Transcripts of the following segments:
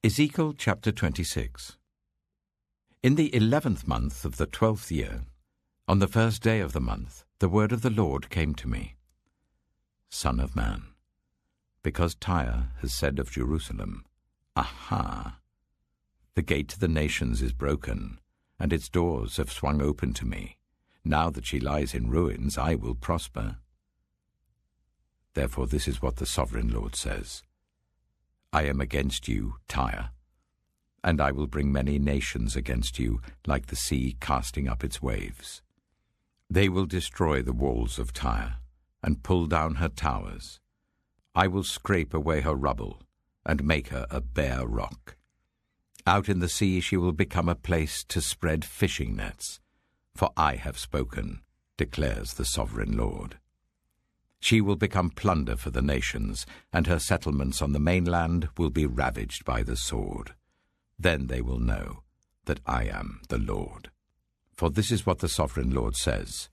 Ezekiel chapter 26. In the 11th month of the 12th year, on the first day of the month, the word of the Lord came to me. Son of man, because Tyre has said of Jerusalem, Aha! The gate to the nations is broken, and its doors have swung open to me. Now that she lies in ruins, I will prosper. Therefore this is what the sovereign Lord says. I am against you, Tyre, and I will bring many nations against you, like the sea casting up its waves. They will destroy the walls of Tyre, and pull down her towers. I will scrape away her rubble, and make her a bare rock. Out in the sea she will become a place to spread fishing nets, for I have spoken, declares the sovereign Lord. She will become plunder for the nations, and her settlements on the mainland will be ravaged by the sword. Then they will know that I am the Lord. For this is what the sovereign Lord says.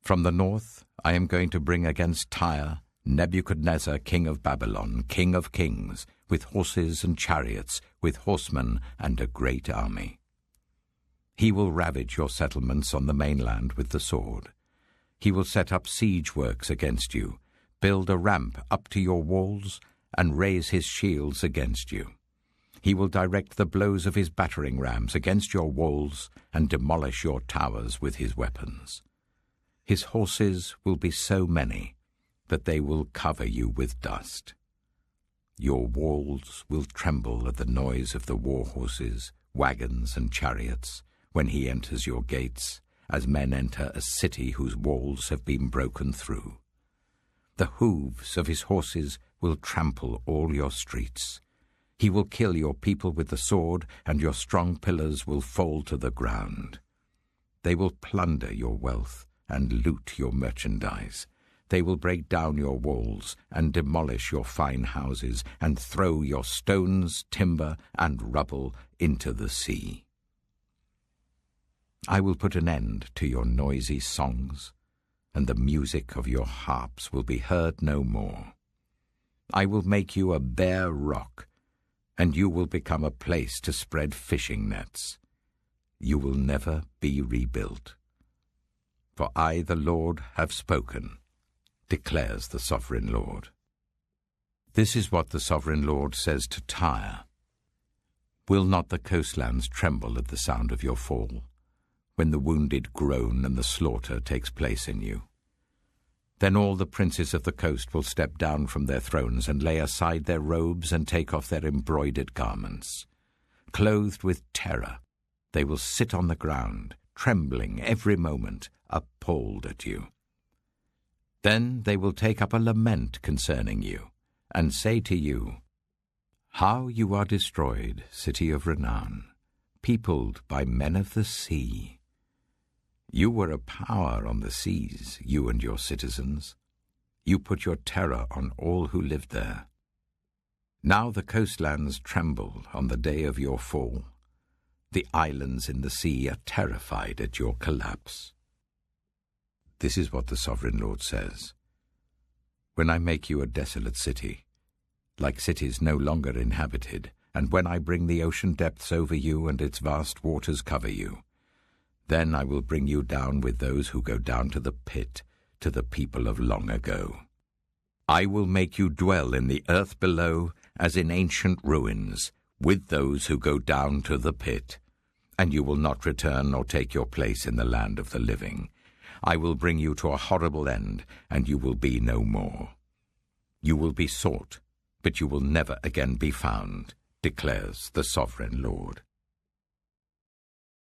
From the north I am going to bring against Tyre Nebuchadnezzar, king of Babylon, king of kings, with horses and chariots, with horsemen and a great army. He will ravage your settlements on the mainland with the sword. He will set up siege works against you, build a ramp up to your walls, and raise his shields against you. He will direct the blows of his battering rams against your walls and demolish your towers with his weapons. His horses will be so many that they will cover you with dust. Your walls will tremble at the noise of the war horses, wagons, and chariots when he enters your gates, as men enter a city whose walls have been broken through. The hooves of his horses will trample all your streets. He will kill your people with the sword, and your strong pillars will fall to the ground. They will plunder your wealth and loot your merchandise. They will break down your walls and demolish your fine houses and throw your stones, timber, and rubble into the sea. I will put an end to your noisy songs, and the music of your harps will be heard no more. I will make you a bare rock, and you will become a place to spread fishing nets. You will never be rebuilt. For I, the Lord, have spoken, declares the sovereign Lord. This is what the sovereign Lord says to Tyre. Will not the coastlands tremble at the sound of your fall, when the wounded groan and the slaughter takes place in you? Then all the princes of the coast will step down from their thrones and lay aside their robes and take off their embroidered garments. Clothed with terror, they will sit on the ground, trembling every moment, appalled at you. Then they will take up a lament concerning you, and say to you, How you are destroyed, city of renown, peopled by men of the sea! You were a power on the seas, you and your citizens. You put your terror on all who lived there. Now the coastlands tremble on the day of your fall. The islands in the sea are terrified at your collapse. This is what the sovereign Lord says. When I make you a desolate city, like cities no longer inhabited, and when I bring the ocean depths over you and its vast waters cover you, then I will bring you down with those who go down to the pit, to the people of long ago. I will make you dwell in the earth below as in ancient ruins, with those who go down to the pit, and you will not return or take your place in the land of the living. I will bring you to a horrible end, and you will be no more. You will be sought, but you will never again be found, declares the sovereign Lord.